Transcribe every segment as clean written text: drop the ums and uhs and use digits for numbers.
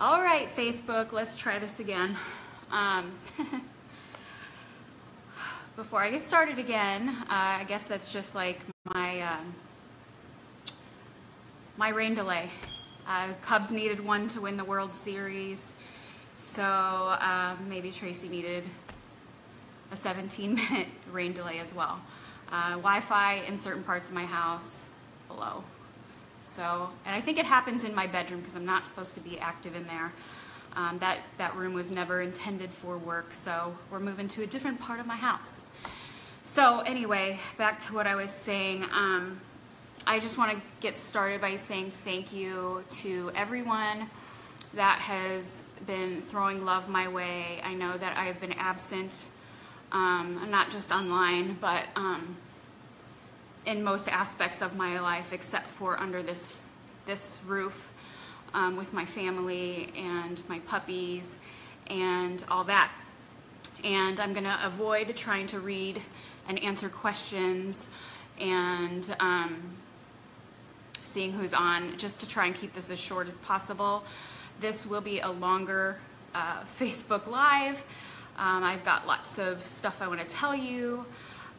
All right, Facebook, let's try this again. Before I get started again, I guess that's just like my rain delay. Cubs needed one to win the World Series, so maybe Tracy needed a 17-minute rain delay as well. Wi-Fi in certain parts of my house below. So, and I think it happens in my bedroom because I'm not supposed to be active in there. That room was never intended for work, so we're moving to a different part of my house. So anyway, back to what I was saying. I just want to get started by saying thank you to everyone that has been throwing love my way. I know that I have been absent, not just online, but in most aspects of my life, except for under this roof with my family and my puppies and all that. And I'm going to avoid trying to read and answer questions and seeing who's on, just to try and keep this as short as possible. This will be a longer Facebook Live. I've got lots of stuff I want to tell you.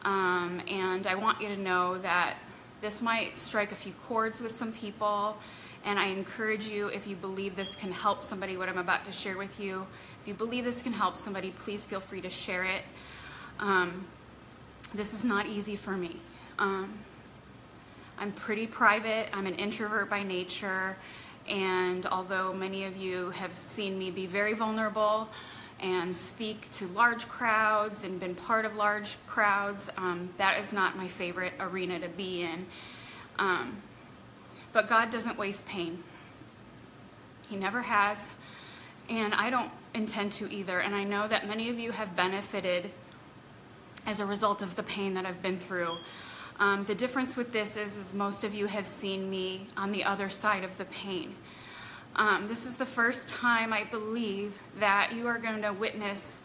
And I want you to know that this might strike a few chords with some people, and I encourage you, if you believe this can help somebody, what I'm about to share with you, if you believe this can help somebody, please feel free to share it. This is not easy for me. I'm pretty private. I'm an introvert by nature, and although many of you have seen me be very vulnerable and speak to large crowds and been part of large crowds, that is not my favorite arena to be in. But God doesn't waste pain. He never has, and I don't intend to either. And I know that many of you have benefited as a result of the pain that I've been through. The difference with this is most of you have seen me on the other side of the pain. This is the first time, I believe, that you are going to witness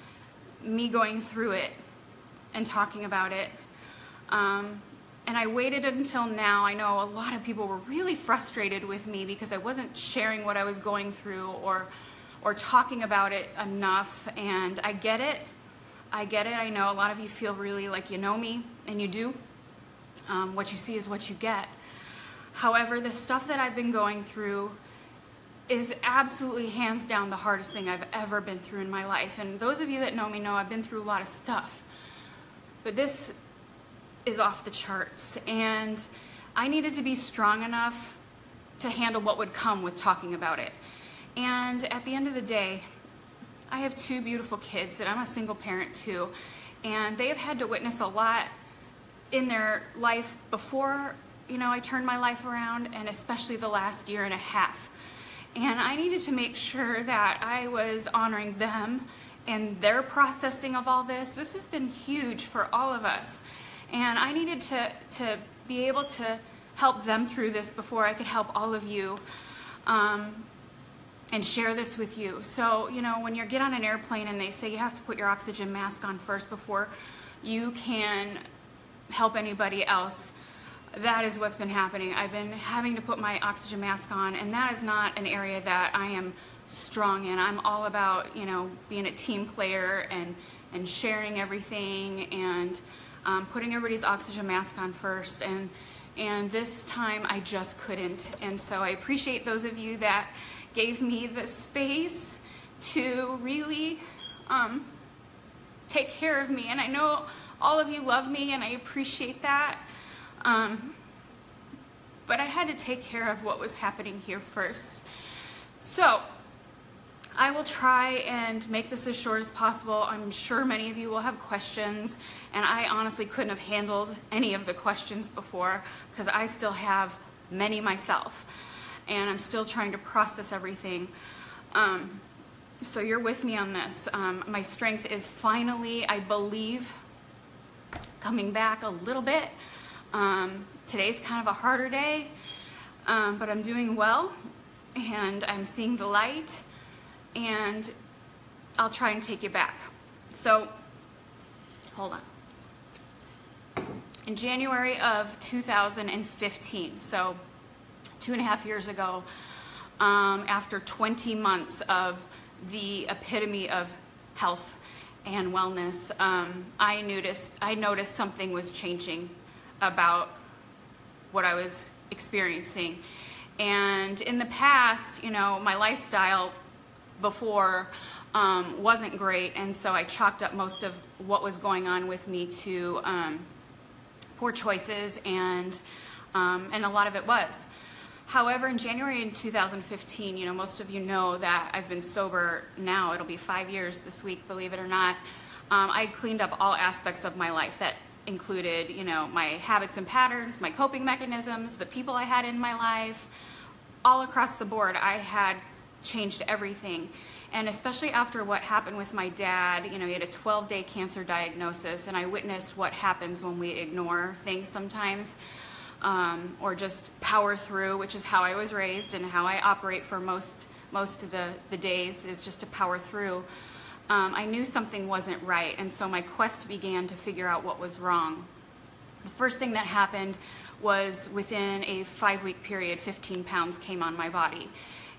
me going through it and talking about it. And I waited until now. I know a lot of people were really frustrated with me because I wasn't sharing what I was going through or talking about it enough. And I get it. I get it. I know a lot of you feel really like you know me, and you do. What you see is what you get. However, the stuff that I've been going through is absolutely hands down the hardest thing I've ever been through in my life. And those of you that know me know I've been through a lot of stuff. But this is off the charts. And I needed to be strong enough to handle what would come with talking about it. And at the end of the day, I have two beautiful kids, and I'm a single parent too. And they have had to witness a lot in their life before, I turned my life around, and especially the last year and a half. And I needed to make sure that I was honoring them and their processing of all this. This has been huge for all of us. And I needed to be able to help them through this before I could help all of you and share this with you. So, when you get on an airplane and they say you have to put your oxygen mask on first before you can help anybody else, that is what's been happening. I've been having to put my oxygen mask on, and that is not an area that I am strong in. I'm all about, being a team player and sharing everything and putting everybody's oxygen mask on first. And this time I just couldn't. And so I appreciate those of you that gave me the space to really take care of me. And I know all of you love me, and I appreciate that. But I had to take care of what was happening here first. So I will try and make this as short as possible. I'm sure many of you will have questions, and I honestly couldn't have handled any of the questions before because I still have many myself, and I'm still trying to process everything. So you're with me on this. My strength is finally, I believe, coming back a little bit. Today's kind of a harder day, but I'm doing well, and I'm seeing the light, and I'll try and take you back. So, hold on. In January of 2015, so 2.5 years ago, after 20 months of the epitome of health and wellness, I noticed something was changing about what I was experiencing. And in the past, you know, my lifestyle before wasn't great, and so I chalked up most of what was going on with me to poor choices, and a lot of it was. However, in January in 2015, you know, most of you know that I've been sober now. It'll be 5 years this week, believe it or not. I cleaned up all aspects of my life. That included, you know, my habits and patterns, my coping mechanisms, the people I had in my life. All across the board, I had changed everything. And especially after what happened with my dad, you know, he had a 12-day cancer diagnosis, and I witnessed what happens when we ignore things sometimes, or just power through, which is how I was raised and how I operate for most of the days, is just to power through. I knew something wasn't right, and so my quest began to figure out what was wrong. The first thing that happened was within a 5-week period, 15 pounds came on my body.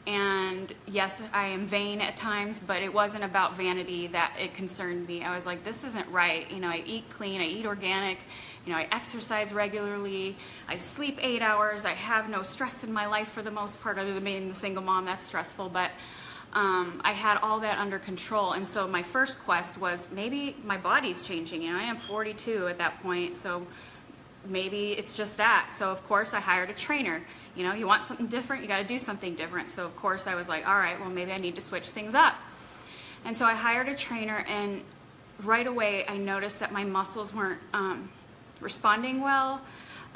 And yes, I am vain at times, but it wasn't about vanity that it concerned me. I was like, this isn't right. You know, I eat clean, I eat organic, you know, I exercise regularly, I sleep 8 hours, I have no stress in my life for the most part, other than being the single mom. That's stressful, but I had all that under control. And so my first quest was, maybe my body's changing. You know, I am 42 at that point, so maybe it's just that. So of course I hired a trainer. You know, you want something different, you got to do something different. So of course I was like, all right, well, maybe I need to switch things up. And so I hired a trainer, and right away I noticed that my muscles weren't responding well.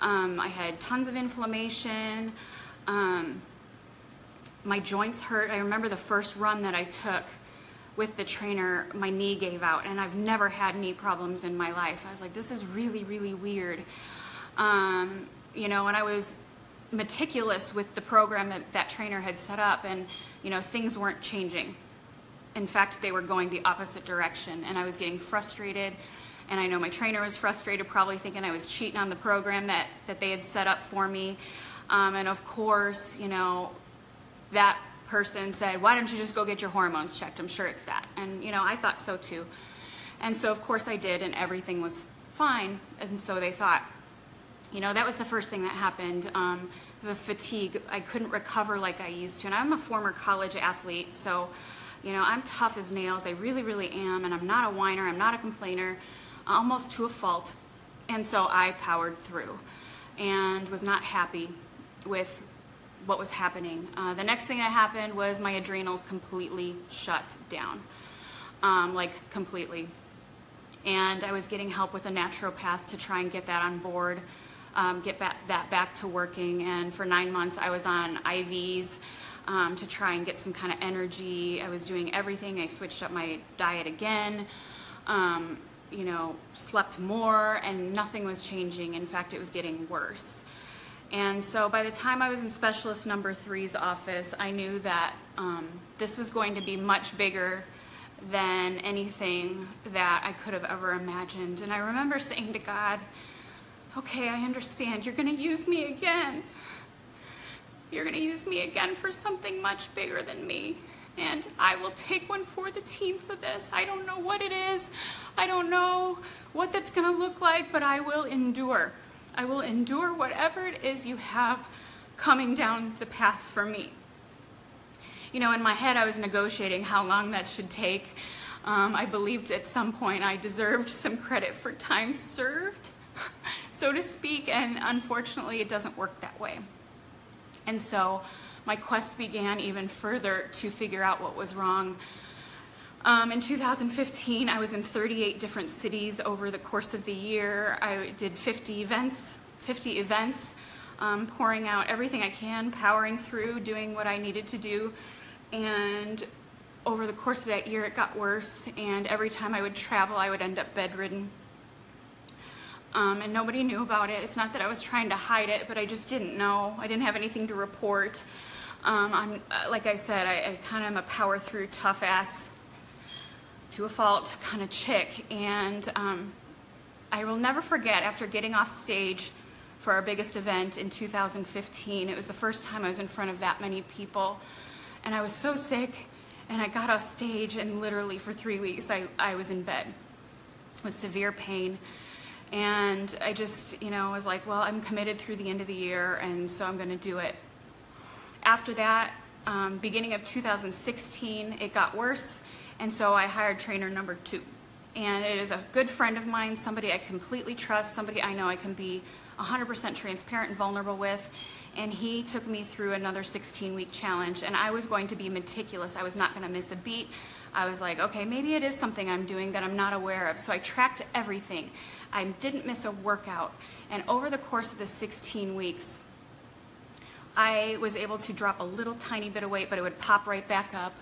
I had tons of inflammation. My joints hurt. I remember the first run that I took with the trainer, my knee gave out, and I've never had knee problems in my life. I was like, this is really, really weird. You know, and I was meticulous with the program that trainer had set up, and, you know, things weren't changing. In fact, they were going the opposite direction, and I was getting frustrated, and I know my trainer was frustrated, probably thinking I was cheating on the program that they had set up for me. And of course, you know, that person said, why don't you just go get your hormones checked? I'm sure it's that. And, you know, I thought so too. And so of course I did, and everything was fine. And so they thought, you know, that was the first thing that happened. The fatigue, I couldn't recover like I used to. And I'm a former college athlete, so, you know, I'm tough as nails. I really, really am. And I'm not a whiner. I'm not a complainer, almost to a fault. And so I powered through and was not happy with what was happening. The next thing that happened was my adrenals completely shut down, like completely. And I was getting help with a naturopath to try and get that on board, get that back to working. And for 9 months I was on IVs to try and get some kind of energy. I was doing everything. I switched up my diet again, you know, slept more, and nothing was changing. In fact, it was getting worse. And so by the time I was in specialist number 3's office, I knew that this was going to be much bigger than anything that I could have ever imagined. And I remember saying to God, okay, I understand. You're going to use me again. You're going to use me again for something much bigger than me. And I will take one for the team for this. I don't know what it is. I don't know what that's going to look like, but I will endure. I will endure whatever it is you have coming down the path for me. You know, in my head I was negotiating how long that should take. I believed at some point I deserved some credit for time served, so to speak, and unfortunately it doesn't work that way. And so my quest began even further to figure out what was wrong. In 2015, I was in 38 different cities over the course of the year. I did 50 events, pouring out everything I can, powering through, doing what I needed to do. And over the course of that year, it got worse. And every time I would travel, I would end up bedridden. And nobody knew about it. It's not that I was trying to hide it, but I just didn't know. I didn't have anything to report. I'm, like I said, I kind of am a power through, tough ass, to a fault kind of chick. And I will never forget, after getting off stage for our biggest event in 2015. It was the first time I was in front of that many people, and I was so sick, and I got off stage, and literally for 3 weeks I was in bed with severe pain. And I just, was like, well, I'm committed through the end of the year, and so I'm going to do it. After that, beginning of 2016, it got worse, and so I hired trainer number 2. And it is a good friend of mine, somebody I completely trust, somebody I know I can be 100% transparent and vulnerable with. And he took me through another 16-week challenge, and I was going to be meticulous. I was not going to miss a beat. I was like, okay, maybe it is something I'm doing that I'm not aware of. So I tracked everything. I didn't miss a workout. And over the course of the 16 weeks, I was able to drop a little tiny bit of weight, but it would pop right back up.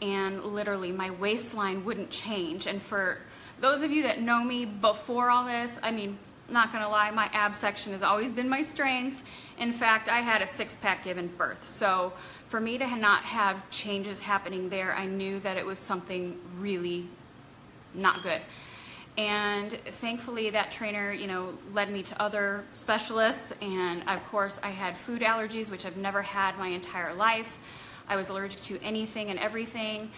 And literally my waistline wouldn't change. And for those of you that know me before all this, I mean, not gonna lie, my ab section has always been my strength. In fact, I had a 6-pack given birth. So for me to not have changes happening there, I knew that it was something really not good. And thankfully that trainer, led me to other specialists. And of course I had food allergies, which I've never had my entire life. I was allergic to anything and everything.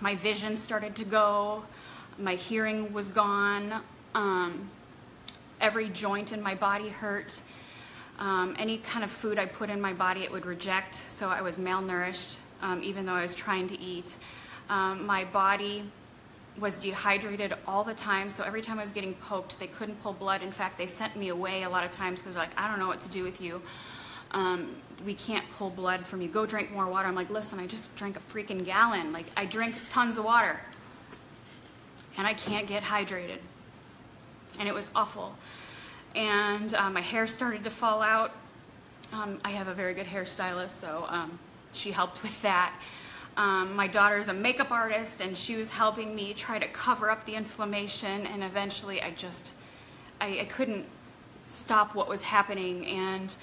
My vision started to go. My hearing was gone. Every joint in my body hurt. Any kind of food I put in my body, it would reject. So I was malnourished, even though I was trying to eat. My body was dehydrated all the time. So every time I was getting poked, they couldn't pull blood. In fact, they sent me away a lot of times because they're like, I don't know what to do with you. We can't pull blood from you. Go drink more water. I'm like, listen, I just drank a freaking gallon. Like, I drink tons of water. And I can't get hydrated. And it was awful. And my hair started to fall out. I have a very good hairstylist, so she helped with that. My daughter's a makeup artist, and she was helping me try to cover up the inflammation, and eventually I couldn't stop what was happening. And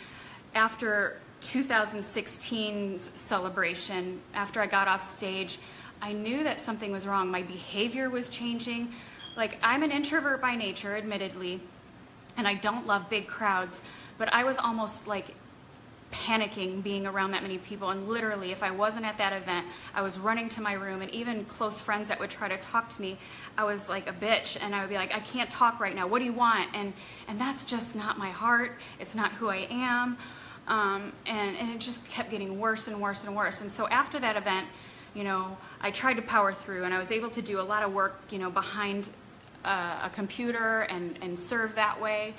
after 2016's celebration, after I got off stage, I knew that something was wrong. My behavior was changing. Like, I'm an introvert by nature, admittedly, and I don't love big crowds, but I was almost like panicking being around that many people. And literally, if I wasn't at that event, I was running to my room, and even close friends that would try to talk to me, I was like a bitch, and I would be like, I can't talk right now. What do you want? And that's just not my heart. It's not who I am. And it just kept getting worse and worse and worse. And so after that event, I tried to power through, and I was able to do a lot of work, behind a computer and serve that way.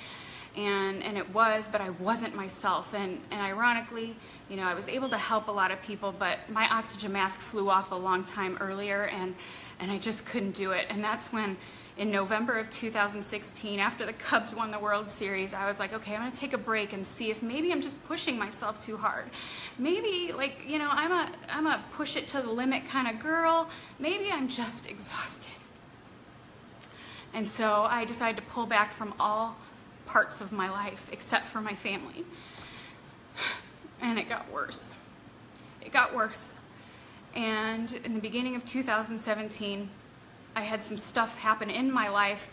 And but I wasn't myself. And ironically, I was able to help a lot of people, but my oxygen mask flew off a long time earlier, and I just couldn't do it. And that's when, in November of 2016, after the Cubs won the World Series, I was like, okay, I'm gonna take a break and see if maybe I'm just pushing myself too hard. Maybe, I'm a push it to the limit kind of girl. Maybe I'm just exhausted. And so I decided to pull back from all parts of my life except for my family. And it got worse. It got worse. And in the beginning of 2017, I had some stuff happen in my life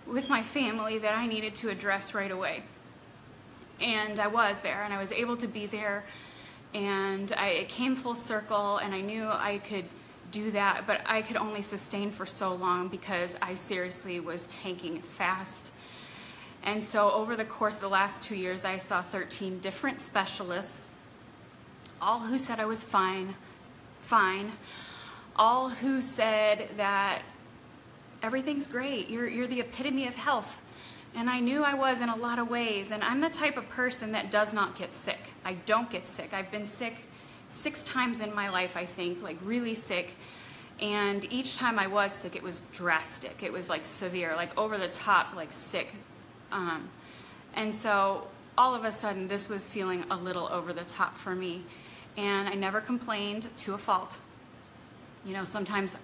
with my family that I needed to address right away. And I was there, and I was able to be there, and it came full circle, and I knew I could do that, but I could only sustain for so long because I seriously was tanking fast. And so over the course of the last 2 years, I saw 13 different specialists, all who said I was fine, all who said that everything's great, you're the epitome of health. And I knew I was in a lot of ways, and I'm the type of person that does not get sick. I don't get sick. I've been sick 6 times in my life, I think, like really sick. And each time I was sick, it was drastic. It was like severe, like over the top, like sick. And so all of a sudden, this was feeling a little over the top for me. And I never complained to a fault. Sometimes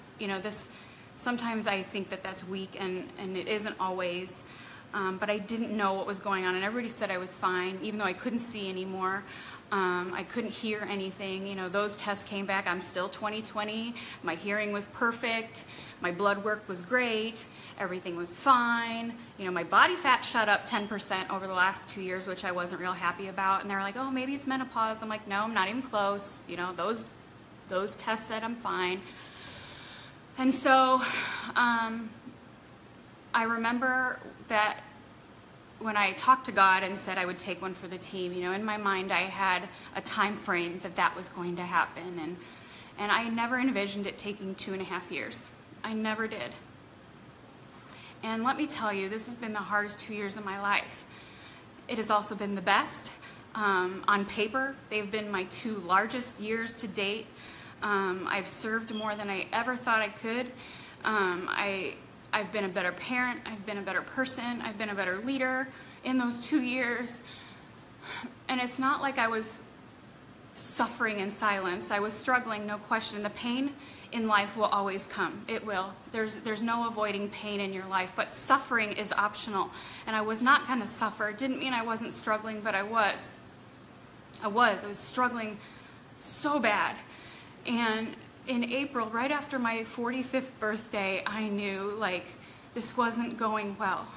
I think that that's weak, and it isn't always. but I didn't know what was going on, and everybody said I was fine, even though I couldn't see anymore. I couldn't hear anything. You know, those tests came back. I'm still 20/20. My hearing was perfect. My blood work was great. Everything was fine. You know, my body fat shot up 10% over the last 2 years, which I wasn't real happy about. And they were like, oh, maybe it's menopause. I'm like, no, I'm not even close. You know, those tests said I'm fine. And so I remember that when I talked to God and said I would take one for the team, you know, in my mind I had a time frame that was going to happen, and I never envisioned it taking 2.5 years. I never did. And let me tell you, this has been the hardest 2 years of my life. It has also been the best. On paper, they've been my 2 largest years to date. I've served more than I ever thought I could. I've been a better parent, I've been a better person, I've been a better leader in those 2 years. And it's not like I was suffering in silence. I was struggling, no question. The pain in life will always come. It will. There's no avoiding pain in your life, but suffering is optional. And I was not going to suffer. It didn't mean I wasn't struggling, but I was. I was struggling so bad. And in April, right after my 45th birthday, I knew, like, this wasn't going well.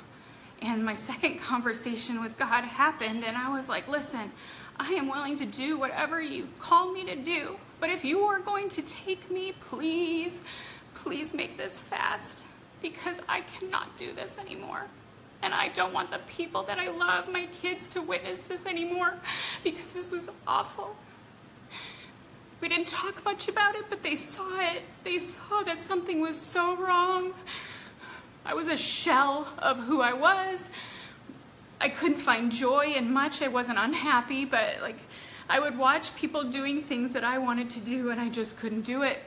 And my second conversation with God happened, and I was like, listen, I am willing to do whatever you call me to do, but if you are going to take me, please, please make this fast, because I cannot do this anymore. And I don't want the people that I love, my kids, to witness this anymore, because this was awful. We didn't talk much about it, but they saw it. They saw that something was so wrong. I was a shell of who I was. I couldn't find joy in much. I wasn't unhappy, but like I would watch people doing things that I wanted to do, and I just couldn't do it.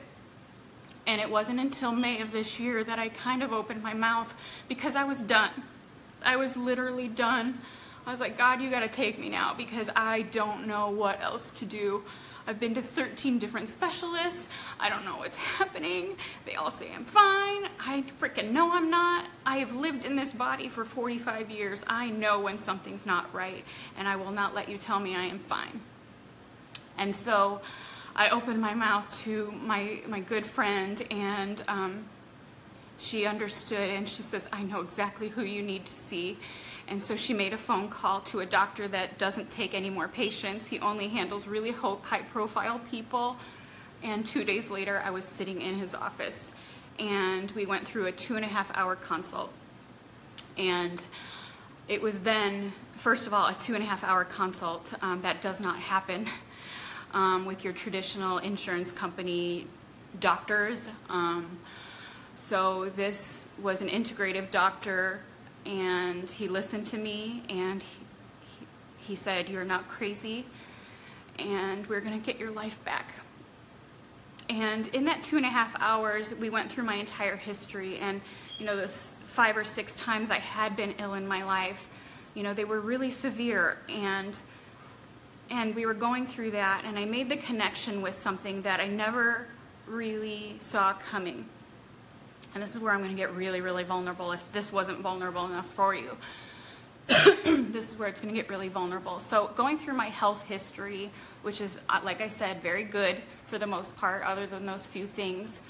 And it wasn't until May of this year that I kind of opened my mouth, because I was done. I was literally done. I was like, God, you got to take me now, because I don't know what else to do. I've been to 13 different specialists. I don't know what's happening. They all say I'm fine. I freaking know I'm not. I have lived in this body for 45 years. I know when something's not right, and I will not let you tell me I am fine. And so I opened my mouth to my good friend, and she understood, and she says, I know exactly who you need to see. And so she made a phone call to a doctor that doesn't take any more patients. He only handles really high-profile people. And 2 days later, I was sitting in his office, and we went through a 2.5-hour consult. And it was then, first of all, a 2.5-hour consult. That does not happen with your traditional insurance company doctors. So this was an integrative doctor, and he listened to me, and he said, you're not crazy, and we're going to get your life back. And in that 2.5 hours, we went through my entire history, and you know, those 5 or 6 times I had been ill in my life, you know, they were really severe, and we were going through that, and I made the connection with something that I never really saw coming. And this is where I'm going to get really, really vulnerable if this wasn't vulnerable enough for you. This is where it's going to get really vulnerable. So going through my health history, which is, like I said, very good for the most part, other than those few things,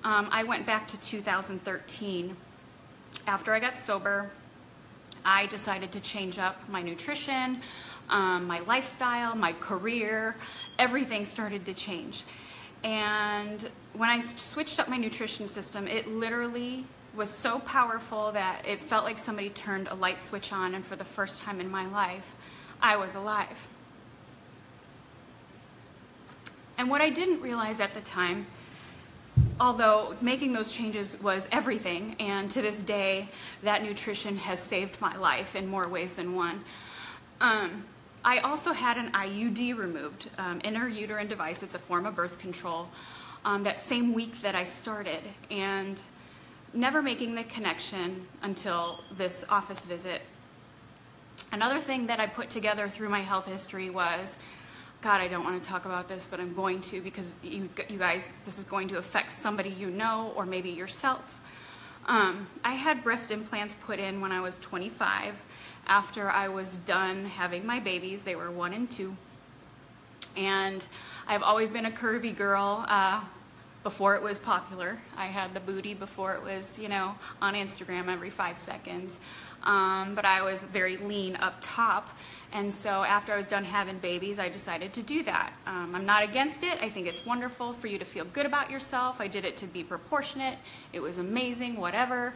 I went back to 2013. After I got sober, I decided to change up my nutrition, my lifestyle, my career. Everything started to change. And when I switched up my nutrition system, it literally was so powerful that it felt like somebody turned a light switch on, and for the first time in my life, I was alive. And what I didn't realize at the time, although making those changes was everything, and to this day, that nutrition has saved my life in more ways than one, I also had an IUD removed, intrauterine device. It's a form of birth control, that same week that I started, and never making the connection until this office visit. Another thing that I put together through my health history was, God, I don't want to talk about this, but I'm going to, because you guys, this is going to affect somebody you know, or maybe yourself. I had breast implants put in when I was 25 after I was done having my babies. They were 1 and 2. And I've always been a curvy girl before it was popular. I had the booty before it was, you know, on Instagram every 5 seconds. But I was very lean up top. And so after I was done having babies, I decided to do that. I'm not against it. I think it's wonderful for you to feel good about yourself. I did it to be proportionate. It was amazing, whatever.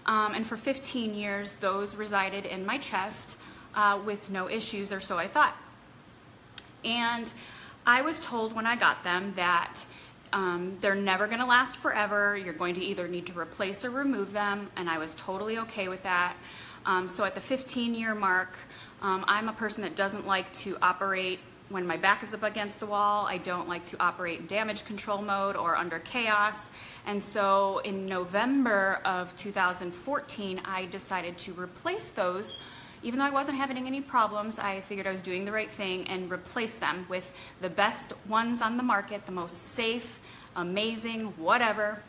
And for 15 years, those resided in my chest with no issues, or so I thought. And I was told when I got them that they're never going to last forever. You're going to either need to replace or remove them, and I was totally okay with that. So at the 15-year mark, I'm a person that doesn't like to operate when my back is up against the wall. I don't like to operate in damage control mode or under chaos. And so in November of 2014, I decided to replace those. Even though I wasn't having any problems, I figured I was doing the right thing and replace them with the best ones on the market, the most safe, amazing, whatever.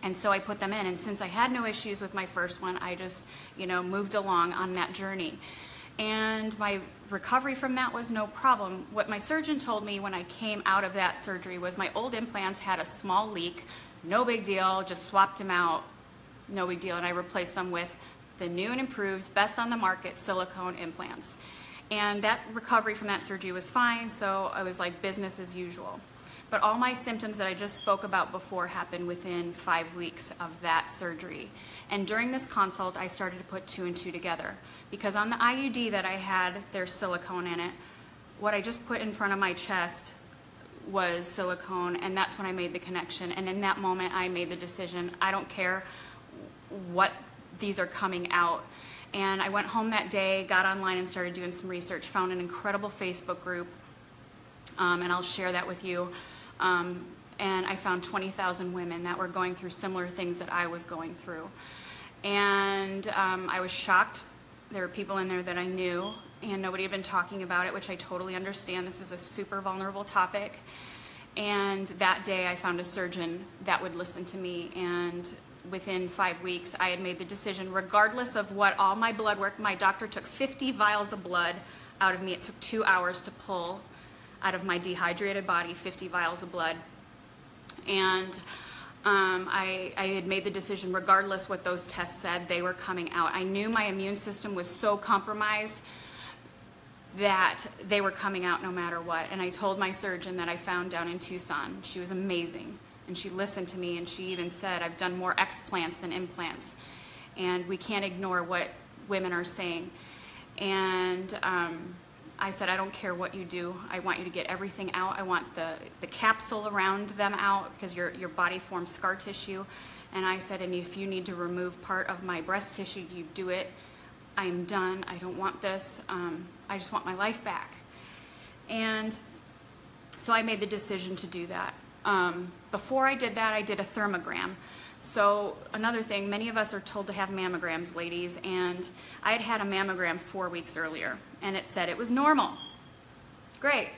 And so I put them in. And since I had no issues with my first one, I just, you know, moved along on that journey. And my recovery from that was no problem. What my surgeon told me when I came out of that surgery was my old implants had a small leak. No big deal, just swapped them out. No big deal. And I replaced them with the new and improved, best on the market silicone implants. And that recovery from that surgery was fine, so I was like business as usual. But all my symptoms that I just spoke about before happened within 5 weeks of that surgery. And during this consult, I started to put 2 and 2 together. Because on the IUD that I had, there's silicone in it. What I just put in front of my chest was silicone, and that's when I made the connection. And in that moment, I made the decision, I don't care what these are coming out. And I went home that day, got online and started doing some research, found an incredible Facebook group, and I'll share that with you. And I found 20,000 women that were going through similar things that I was going through. And I was shocked. There were people in there that I knew, and nobody had been talking about it, which I totally understand. This is a super vulnerable topic. And that day I found a surgeon that would listen to me, and within 5 weeks I had made the decision, regardless of what all my blood work, my doctor took 50 vials of blood out of me. It took 2 hours to pull out of my dehydrated body 50 vials of blood. And I had made the decision, regardless what those tests said, they were coming out. I knew my immune system was so compromised that they were coming out no matter what. And I told my surgeon that I found down in Tucson. She was amazing. And she listened to me, and she even said, I've done more explants than implants. And we can't ignore what women are saying. And I said, I don't care what you do. I want you to get everything out. I want the capsule around them out, because your body forms scar tissue. And I said, and if you need to remove part of my breast tissue, you do it. I'm done. I don't want this. I just want my life back. And so I made the decision to do that. Before I did that, I did a thermogram. So another thing, many of us are told to have mammograms, ladies, and I had had a mammogram 4 weeks earlier, and it said it was normal. Great.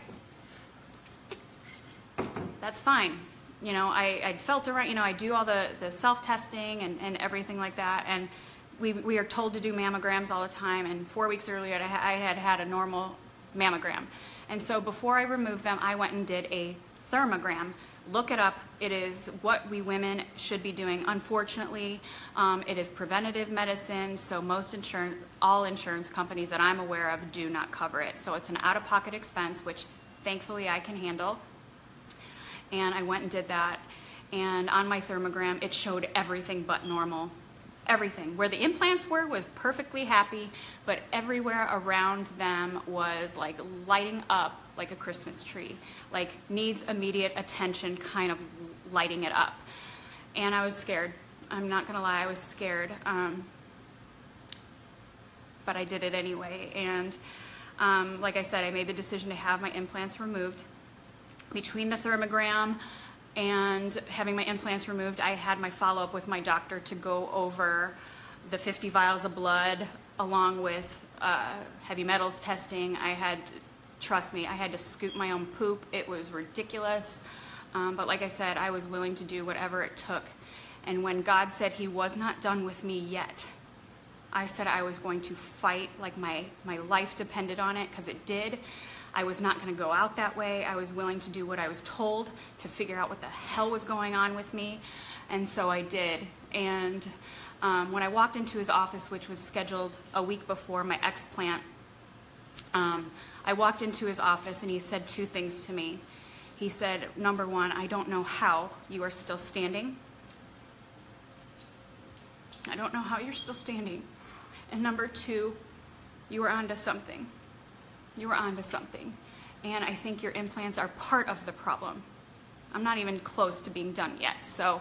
That's fine. You know, I felt around, you know, I do all the self-testing and everything like that, and we are told to do mammograms all the time, and 4 weeks earlier I had had a normal mammogram. And so before I removed them, I went and did a thermogram. Look it up. It is what we women should be doing. Unfortunately, it is preventative medicine, so all insurance companies that I'm aware of do not cover it. So it's an out-of-pocket expense, which thankfully I can handle. And I went and did that. And on my thermogram, it showed everything but normal. Everything. Where the implants were was perfectly happy, but everywhere around them was like lighting up like a Christmas tree, like needs immediate attention, kind of lighting it up. And I was scared. I'm not gonna lie, I was scared. But I did it anyway. And like I said, I made the decision to have my implants removed. Between the thermogram and having my implants removed, I had my follow-up with my doctor to go over the 50 vials of blood along with heavy metals testing. Trust me, I had to scoop my own poop. It was ridiculous. But like I said, I was willing to do whatever it took. And when God said he was not done with me yet, I said I was going to fight like my life depended on it, because it did. I was not going to go out that way. I was willing to do what I was told to figure out what the hell was going on with me. And so I did. And when I walked into his office, which was scheduled a week before my explant, I walked into his office and he said two things to me. He said, number one, I don't know how you are still standing. I don't know how you're still standing. And number two, you were onto something. You were onto something. And I think your implants are part of the problem. I'm not even close to being done yet. So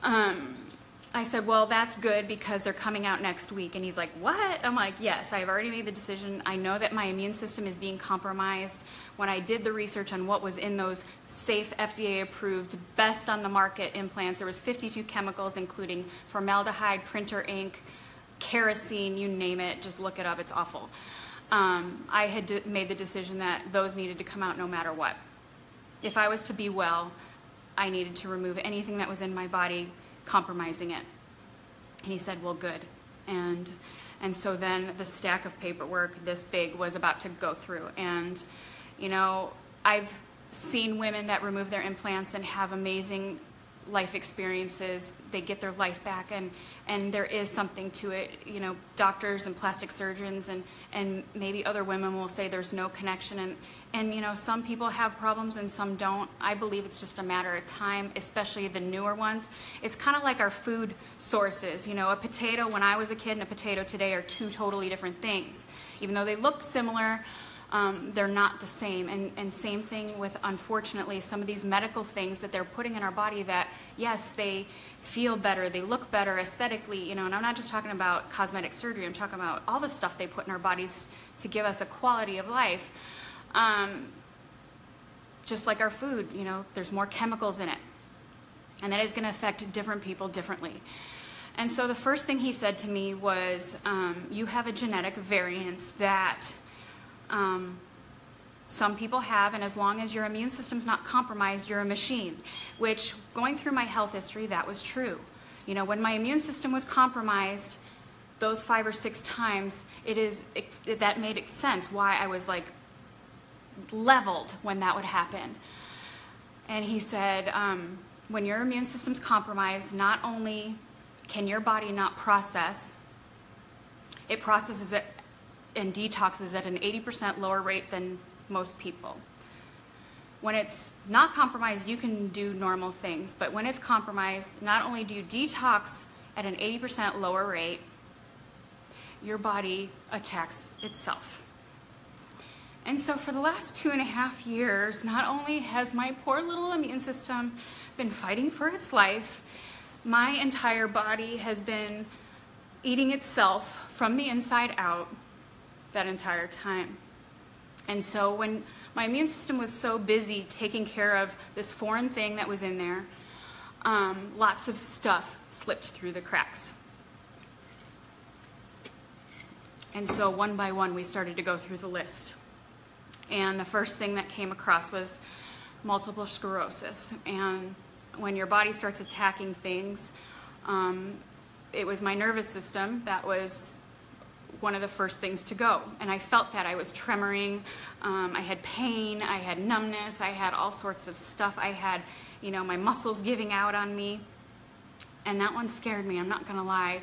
I said, well, that's good because they're coming out next week. And he's like, what? I'm like, yes, I've already made the decision. I know that my immune system is being compromised. When I did the research on what was in those safe, FDA-approved, best on the market implants, there was 52 chemicals, including formaldehyde, printer ink, kerosene, you name it. Just look it up. It's awful. I had made the decision that those needed to come out no matter what. If I was to be well, I needed to remove anything that was in my body compromising it. And he said, well, good. And so then the stack of paperwork this big was about to go through. And, you know, I've seen women that remove their implants and have amazing life experiences. They get their life back, and there is something to it. You know, doctors and plastic surgeons and maybe other women will say there's no connection, and you know, some people have problems and some don't. I believe it's just a matter of time, especially the newer ones. It's kind of like our food sources. You know, a potato when I was a kid and a potato today are two totally different things. Even though they look similar, they're not the same. And same thing with, unfortunately, some of these medical things that they're putting in our body that, yes, they feel better, they look better aesthetically, you know, and I'm not just talking about cosmetic surgery, I'm talking about all the stuff they put in our bodies to give us a quality of life. Just like our food, you know, there's more chemicals in it. And that is going to affect different people differently. And so the first thing he said to me was, you have a genetic variance that some people have, and as long as your immune system's not compromised, you're a machine. Which, going through my health history, that was true. You know, when my immune system was compromised, those 5 or 6 times, that made sense why I was like leveled when that would happen. And he said, when your immune system's compromised, not only can your body not process, it processes it and detoxes at an 80% lower rate than most people. When it's not compromised, you can do normal things, but when it's compromised, not only do you detox at an 80% lower rate, your body attacks itself. And so for the last 2.5 years, not only has my poor little immune system been fighting for its life, my entire body has been eating itself from the inside out that entire time. And so when my immune system was so busy taking care of this foreign thing that was in there, lots of stuff slipped through the cracks. And so one by one, we started to go through the list. And the first thing that came across was multiple sclerosis. And when your body starts attacking things, it was my nervous system that was one of the first things to go. And I felt that. I was tremoring, I had pain, I had numbness, I had all sorts of stuff. I had, you know, my muscles giving out on me. And that one scared me, I'm not gonna lie.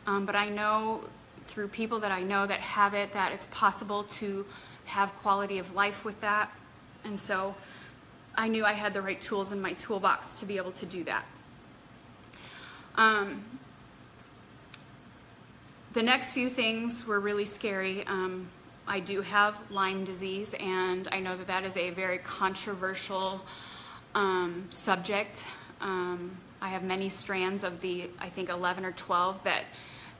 But I know through people that I know that have it, that it's possible to have quality of life with that. And so I knew I had the right tools in my toolbox to be able to do that. The next few things were really scary. I do have Lyme disease, and I know that that is a very controversial subject. I have many strands of the, I think 11 or 12 that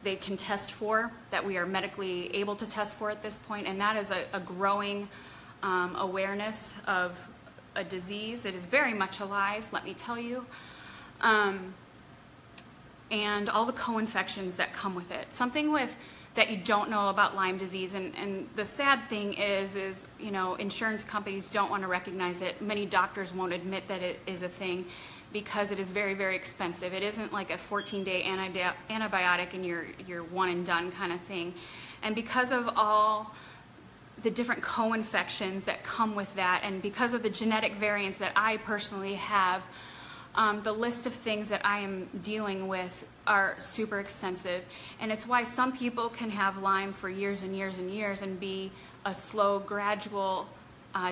they can test for, that we are medically able to test for at this point, and that is a growing awareness of a disease. It is very much alive, let me tell you. and all the co-infections that come with it. Something that you don't know about Lyme disease, and the sad thing is you know, insurance companies don't want to recognize it. Many doctors won't admit that it is a thing because it is very, very expensive. It isn't like a 14-day antibiotic and you're one and done kind of thing. And because of all the different co-infections that come with that, and because of the genetic variants that I personally have, the list of things that I am dealing with are super extensive. And it's why some people can have Lyme for years and years and years and be a slow, gradual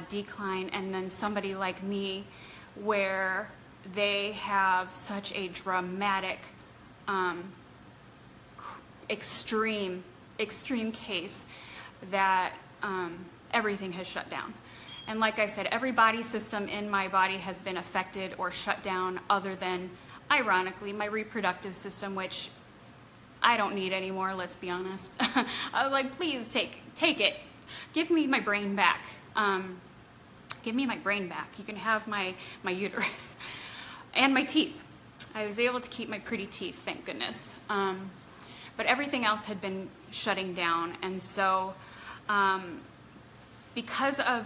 decline, and then somebody like me where they have such a dramatic, extreme case that everything has shut down. And like I said, every body system in my body has been affected or shut down other than, ironically, my reproductive system, which I don't need anymore, let's be honest. I was like, please take it. Give me my brain back. Give me my brain back. You can have my uterus and my teeth. I was able to keep my pretty teeth, thank goodness. But everything else had been shutting down. And so because of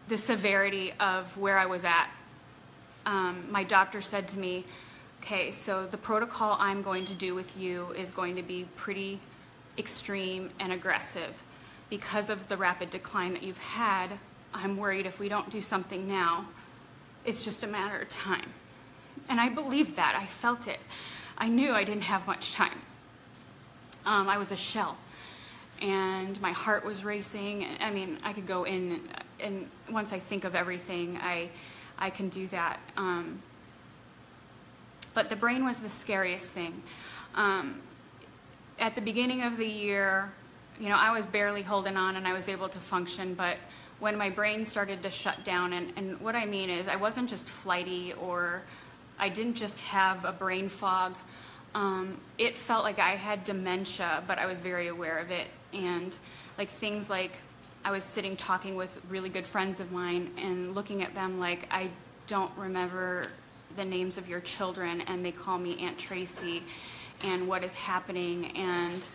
the severity of where I was at, my doctor said to me, okay, so the protocol I'm going to do with you is going to be pretty extreme and aggressive. Because of the rapid decline that you've had, I'm worried if we don't do something now, it's just a matter of time. And I believed that. I felt it. I knew I didn't have much time. I was a shell. And my heart was racing. I mean, I could go in, and once I think of everything, I can do that. But the brain was the scariest thing. At the beginning of the year, you know, I was barely holding on and I was able to function, but when my brain started to shut down, and what I mean is I wasn't just flighty, or I didn't just have a brain fog. It felt like I had dementia, but I was very aware of it. And like things like I was sitting talking with really good friends of mine and looking at them like, I don't remember the names of your children, and they call me Aunt Tracy, and what is happening. And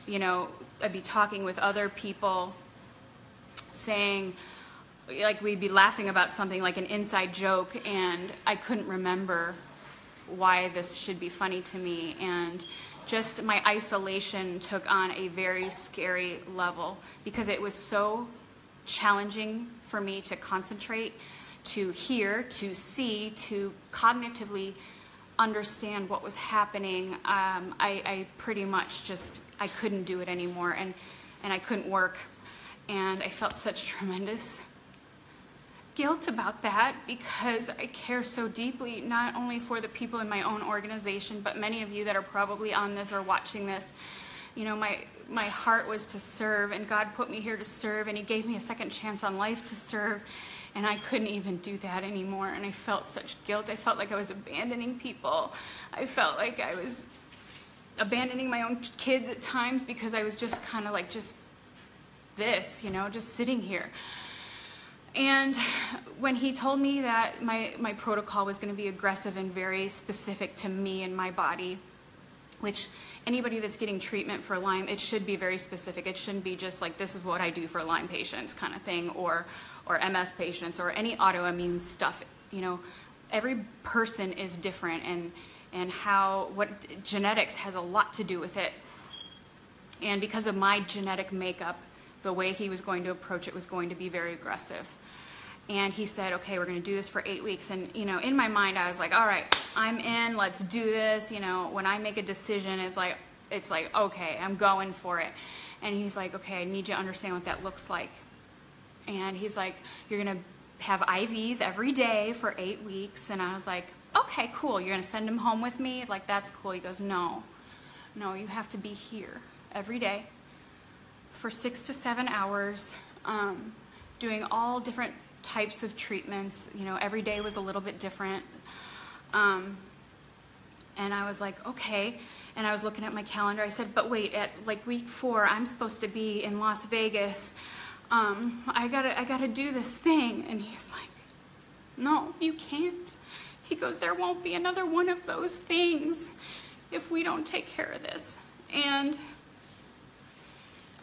you know, I'd be talking with other people saying, like, we'd be laughing about something like an inside joke, and I couldn't remember why this should be funny to me. And just my isolation took on a very scary level because it was so challenging for me to concentrate, to hear, to see, to cognitively understand what was happening. I pretty much just, I couldn't do it anymore, and I couldn't work. And I felt such tremendous guilt about that because I care so deeply, not only for the people in my own organization, but many of you that are probably on this or watching this. You know, my heart was to serve, and God put me here to serve, and He gave me a second chance on life to serve, and I couldn't even do that anymore. And I felt such guilt. I felt like I was abandoning people. I felt like I was abandoning my own kids at times because I was just kind of like just this, you know, just sitting here. And when He told me that my protocol was going to be aggressive and very specific to me and my body, which anybody that's getting treatment for Lyme, it should be very specific. It shouldn't be just like, this is what I do for Lyme patients kind of thing, or MS patients, or any autoimmune stuff. You know, every person is different, and what genetics has a lot to do with it. And because of my genetic makeup, the way He was going to approach it was going to be very aggressive. And He said, okay, we're going to do this for 8 weeks. And, you know, in my mind, I was like, all right, I'm in, let's do this. You know, when I make a decision, it's like, okay, I'm going for it. And He's like, okay, I need you to understand what that looks like. And He's like, you're going to have IVs every day for 8 weeks. And I was like, okay, cool. You're going to send them home with me? Like, that's cool. He goes, no, you have to be here every day for 6 to 7 hours, doing all different types of treatments. You know, every day was a little bit different. And I was like, okay. And I was looking at my calendar. I said, but wait, at like week 4, I'm supposed to be in Las Vegas. I gotta do this thing. And He's like, no, you can't. He goes, there won't be another one of those things if we don't take care of this. And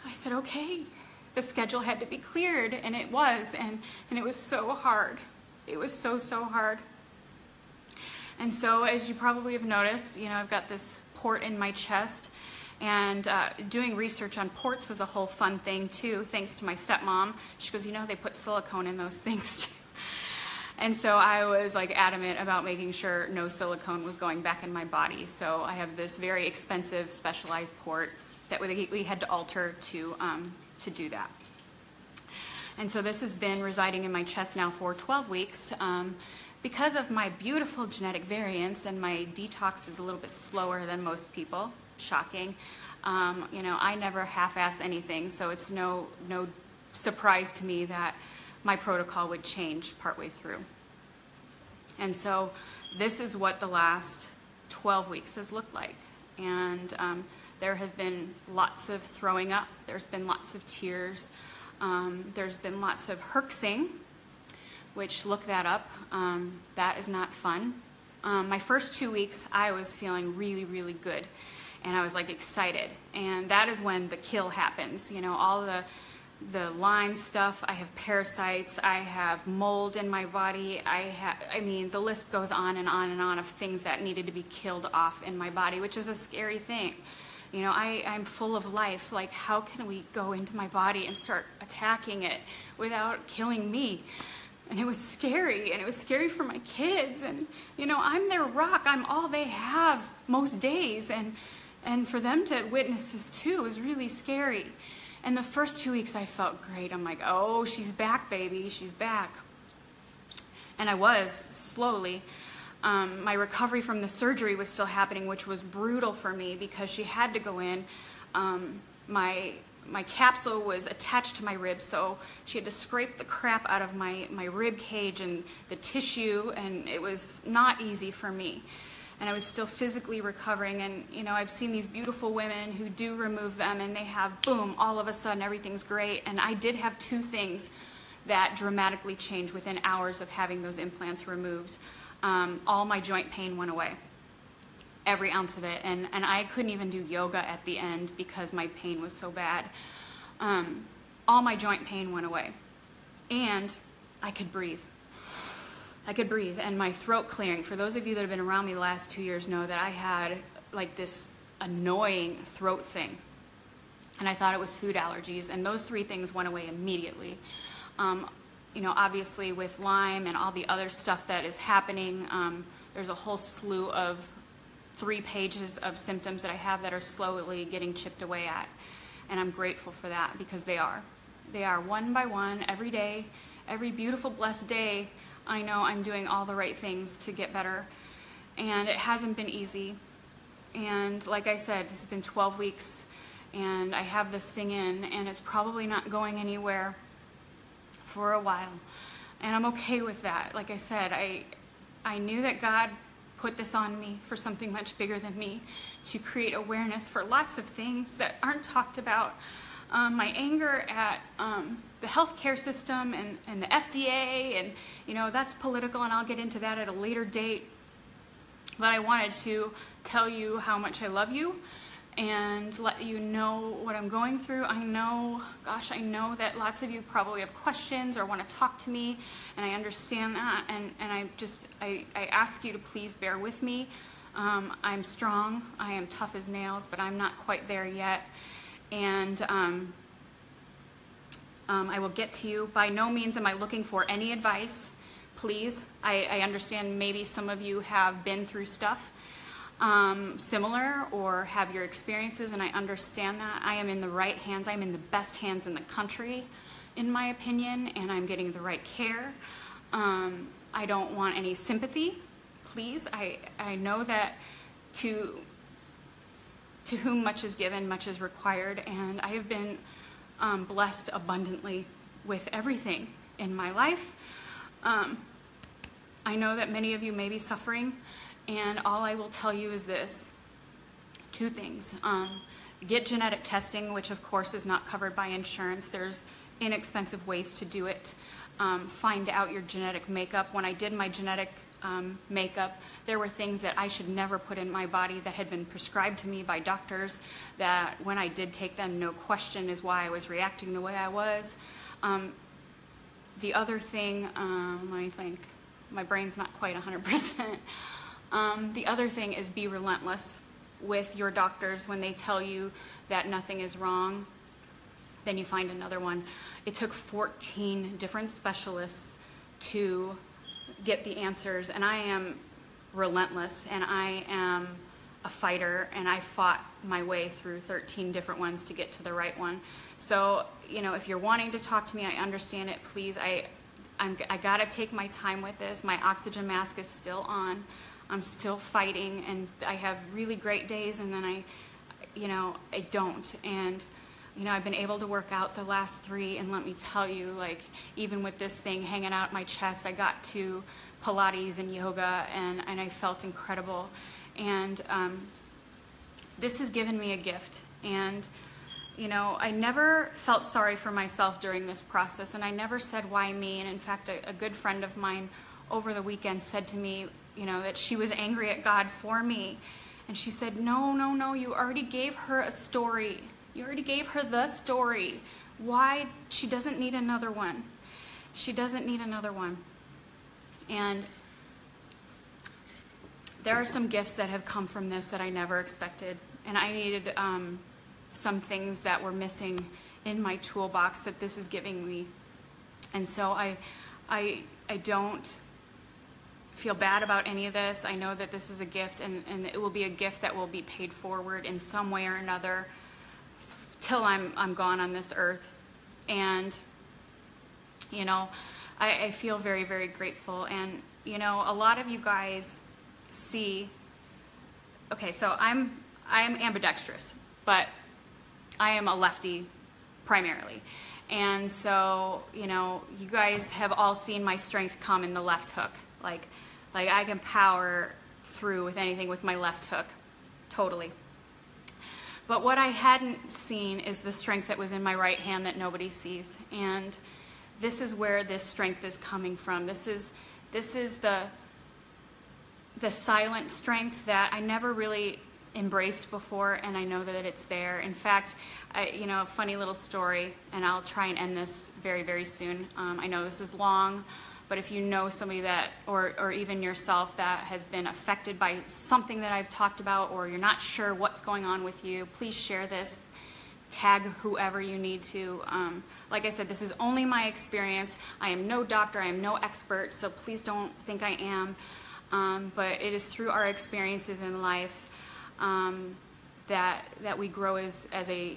I said, okay. The schedule had to be cleared, and it was, and it was so hard. It was so hard. And so, as you probably have noticed, you know, I've got this port in my chest, and doing research on ports was a whole fun thing too, thanks to my stepmom. She goes, you know, they put silicone in those things too. And so I was like adamant about making sure no silicone was going back in my body. So I have this very expensive specialized port that we had to alter to do that. And so this has been residing in my chest now for 12 weeks. Because of my beautiful genetic variants, and my detox is a little bit slower than most people, shocking, you know, I never half-ass anything, so it's no surprise to me that my protocol would change partway through. And so this is what the last 12 weeks has looked like. And there has been lots of throwing up. There's been lots of tears. There's been lots of herxing, which, look that up. That is not fun. My first 2 weeks, I was feeling really good. And I was like excited. And that is when the kill happens. You know, all the Lyme stuff. I have parasites. I have mold in my body. I mean, the list goes on and on and on of things that needed to be killed off in my body, which is a scary thing. You know, I'm full of life. Like, how can we go into my body and start attacking it without killing me? And it was scary, and it was scary for my kids. And, you know, I'm their rock. I'm all they have most days. And for them to witness this too is really scary. And the first 2 weeks I felt great. I'm like, oh, she's back, baby. She's back. And I was, slowly. My recovery from the surgery was still happening, which was brutal for me because she had to go in. My capsule was attached to my ribs, so she had to scrape the crap out of my rib cage and the tissue, and it was not easy for me. And I was still physically recovering, and you know, I've seen these beautiful women who do remove them, and they have, boom, all of a sudden everything's great. And I did have two things that dramatically changed within hours of having those implants removed. All my joint pain went away, every ounce of it, and I couldn't even do yoga at the end because my pain was so bad. All my joint pain went away, and I could breathe. I could breathe, and my throat clearing. For those of you that have been around me the last 2 years know that I had like this annoying throat thing, and I thought it was food allergies, and those three things went away immediately. You know, obviously with Lyme and all the other stuff that is happening, there's a whole slew of 3 pages of symptoms that I have that are slowly getting chipped away at, and I'm grateful for that because they are one by one, every day, every beautiful blessed day. I know I'm doing all the right things to get better, and it hasn't been easy. And like I said, this has been 12 weeks, and I have this thing in, and it's probably not going anywhere for a while, and I'm okay with that. Like I said, I knew that God put this on me for something much bigger than me, to create awareness for lots of things that aren't talked about. My anger at the healthcare system and the FDA, and you know, that's political, and I'll get into that at a later date. But I wanted to tell you how much I love you and let you know what I'm going through. I know, gosh, I know that lots of you probably have questions or want to talk to me, and I understand that, and I ask you to please bear with me. I'm strong, I am tough as nails, but I'm not quite there yet. And I will get to you. By no means am I looking for any advice, please. I understand maybe some of you have been through stuff similar or have your experiences, and I understand that. I am in the right hands. I'm in the best hands in the country, in my opinion, and I'm getting the right care. I don't want any sympathy, please. I know that to whom much is given, much is required, and I have been blessed abundantly with everything in my life. I know that many of you may be suffering, and all I will tell you is this: 2 things. Get genetic testing, which of course is not covered by insurance. There's inexpensive ways to do it. Find out your genetic makeup. When I did my genetic makeup. There were things that I should never put in my body that had been prescribed to me by doctors, that when I did take them, no question is why I was reacting the way I was. The other thing, let me think, my brain's not quite 100%. The other thing is be relentless with your doctors. When they tell you that nothing is wrong, then you find another one. It took 14 different specialists to get the answers, and I am relentless, and I am a fighter, and I fought my way through 13 different ones to get to the right one. So, you know, if you're wanting to talk to me, I understand it. Please, I gotta take my time with this. My oxygen mask is still on. I'm still fighting, and I have really great days, and then I don't. And you know, I've been able to work out the last 3, and let me tell you, like, even with this thing hanging out my chest, I got to Pilates and yoga, and I felt incredible. And this has given me a gift. And, you know, I never felt sorry for myself during this process, and I never said, why me? And in fact, a good friend of mine over the weekend said to me, you know, that she was angry at God for me. And she said, no, you already gave her a story. You already gave her the story. Why? She doesn't need another one. She doesn't need another one. And there are some gifts that have come from this that I never expected. And I needed some things that were missing in my toolbox that this is giving me. And so I don't feel bad about any of this. I know that this is a gift, and it will be a gift that will be paid forward in some way or another till I'm gone on this earth. And, you know, I feel very, very grateful. And, you know, a lot of you guys see, okay, so I'm ambidextrous, but I am a lefty primarily. And so, you know, you guys have all seen my strength come in the left hook. Like I can power through with anything with my left hook, totally. But what I hadn't seen is the strength that was in my right hand that nobody sees. And this is where this strength is coming from. This is the silent strength that I never really embraced before, and I know that it's there. In fact, you know, a funny little story, and I'll try and end this very, very soon. I know this is long, but if you know somebody that, or even yourself, that has been affected by something that I've talked about, or you're not sure what's going on with you, please share this. Tag whoever you need to. Like I said, this is only my experience. I am no doctor, I am no expert, so please don't think I am. But it is through our experiences in life that we grow as a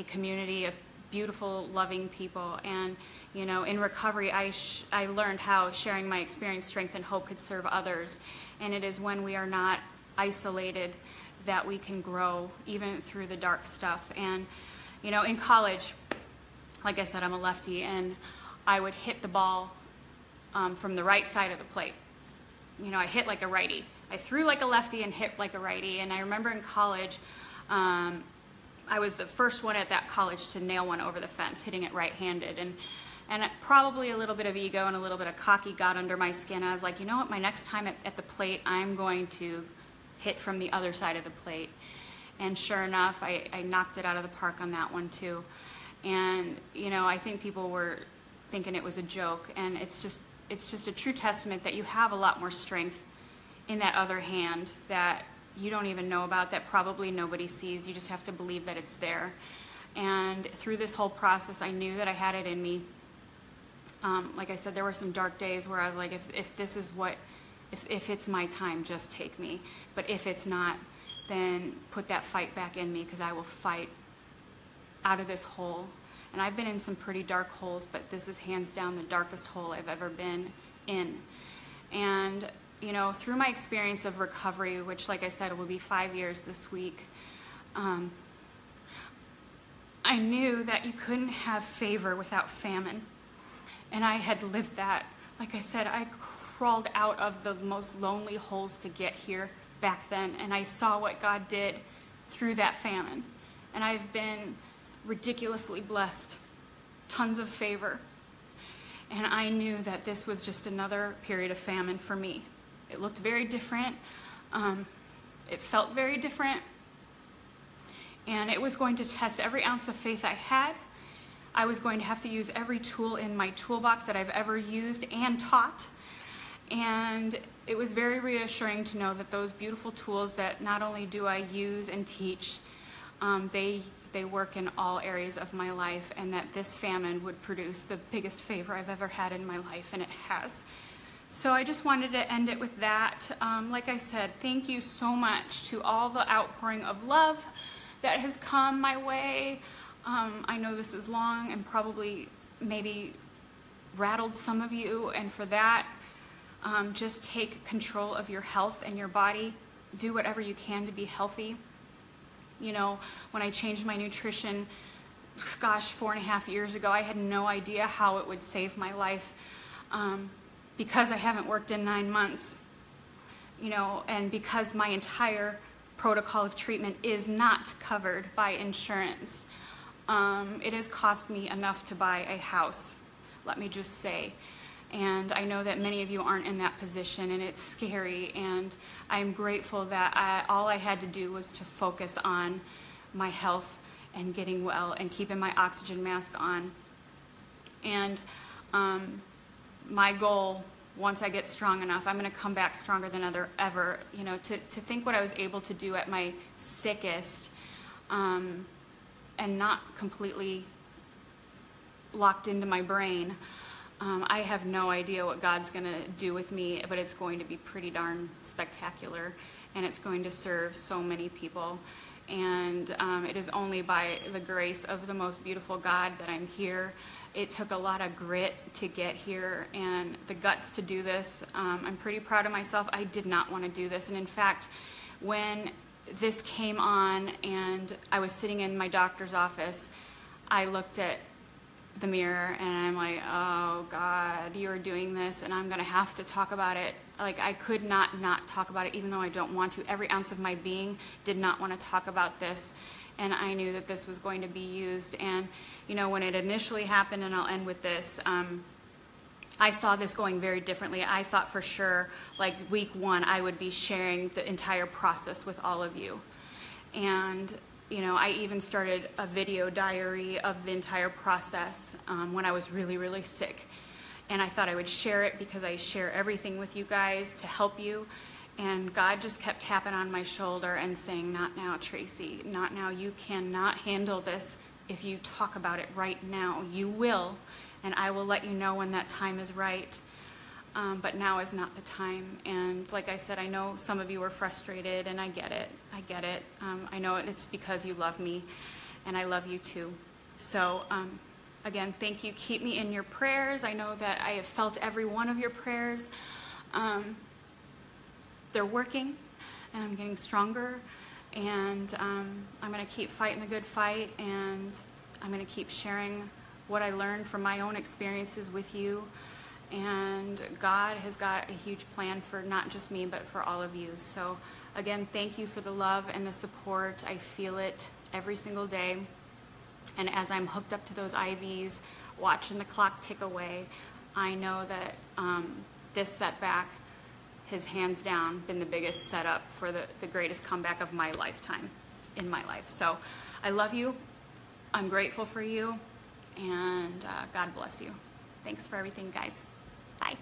community of beautiful, loving people. And, you know, in recovery, I learned how sharing my experience, strength, and hope could serve others. And it is when we are not isolated that we can grow, even through the dark stuff. And, you know, in college, like I said, I'm a lefty, and I would hit the ball from the right side of the plate. You know, I hit like a righty. I threw like a lefty and hit like a righty. And I remember in college, I was the first one at that college to nail one over the fence, hitting it right-handed. And probably a little bit of ego and a little bit of cocky got under my skin. I was like, you know what, my next time at the plate, I'm going to hit from the other side of the plate. And sure enough, I knocked it out of the park on that one too. And, you know, I think people were thinking it was a joke. And it's just a true testament that you have a lot more strength in that other hand that you don't even know about, that probably nobody sees. You just have to believe that it's there. And through this whole process, I knew that I had it in me. Like I said, there were some dark days where I was like, if this is what, if it's my time, just take me. But if it's not, then put that fight back in me, because I will fight out of this hole. And I've been in some pretty dark holes, but this is hands down the darkest hole I've ever been in. And, you know, through my experience of recovery, which, like I said, will be 5 years this week, I knew that you couldn't have favor without famine. And I had lived that. Like I said, I crawled out of the most lonely holes to get here back then, and I saw what God did through that famine. And I've been ridiculously blessed, tons of favor. And I knew that this was just another period of famine for me. It looked very different. It felt very different. And it was going to test every ounce of faith I had. I was going to have to use every tool in my toolbox that I've ever used and taught. And it was very reassuring to know that those beautiful tools that not only do I use and teach, they work in all areas of my life, and that this famine would produce the biggest favor I've ever had in my life, and it has. So I just wanted to end it with that. Like I said, thank you so much to all the outpouring of love that has come my way. I know this is long and probably maybe rattled some of you, and for that, just take control of your health and your body. Do whatever you can to be healthy. You know, when I changed my nutrition, gosh, 4.5 years ago, I had no idea how it would save my life, because I haven't worked in 9 months, you know, and because my entire protocol of treatment is not covered by insurance. It has cost me enough to buy a house, let me just say. And I know that many of you aren't in that position, and it's scary, and I'm grateful that all I had to do was to focus on my health and getting well and keeping my oxygen mask on. And my goal, once I get strong enough, I'm going to come back stronger than ever. You know, to think what I was able to do at my sickest, and not completely locked into my brain. I have no idea what God's going to do with me, but it's going to be pretty darn spectacular, and it's going to serve so many people. And it is only by the grace of the most beautiful God that I'm here. It took a lot of grit to get here and the guts to do this. I'm pretty proud of myself. I did not want to do this. And in fact, when this came on and I was sitting in my doctor's office, I looked at the mirror and I'm like, oh God, you're doing this and I'm going to have to talk about it. Like, I could not talk about it, even though I don't want to. Every ounce of my being did not want to talk about this. And I knew that this was going to be used. And, you know, when it initially happened, and I'll end with this, I saw this going very differently. I thought for sure, like week 1, I would be sharing the entire process with all of you. And, you know, I even started a video diary of the entire process when I was really, really sick. And I thought I would share it because I share everything with you guys to help you. And God just kept tapping on my shoulder and saying, not now, Tracy, not now. You cannot handle this if you talk about it right now. You will, and I will let you know when that time is right. But now is not the time. And like I said, I know some of you are frustrated, and I get it. I get it. I know it's because you love me, and I love you too. So again, thank you. Keep me in your prayers. I know that I have felt every one of your prayers. They're working, and I'm getting stronger, and I'm going to keep fighting the good fight, and I'm going to keep sharing what I learned from my own experiences with you. And God has got a huge plan for not just me, but for all of you. So again, thank you for the love and the support. I feel it every single day. And as I'm hooked up to those IVs, watching the clock tick away, I know that this setback has hands down been the biggest setup for the greatest comeback of my lifetime, in my life. So I love you. I'm grateful for you. And God bless you. Thanks for everything, guys. Bye.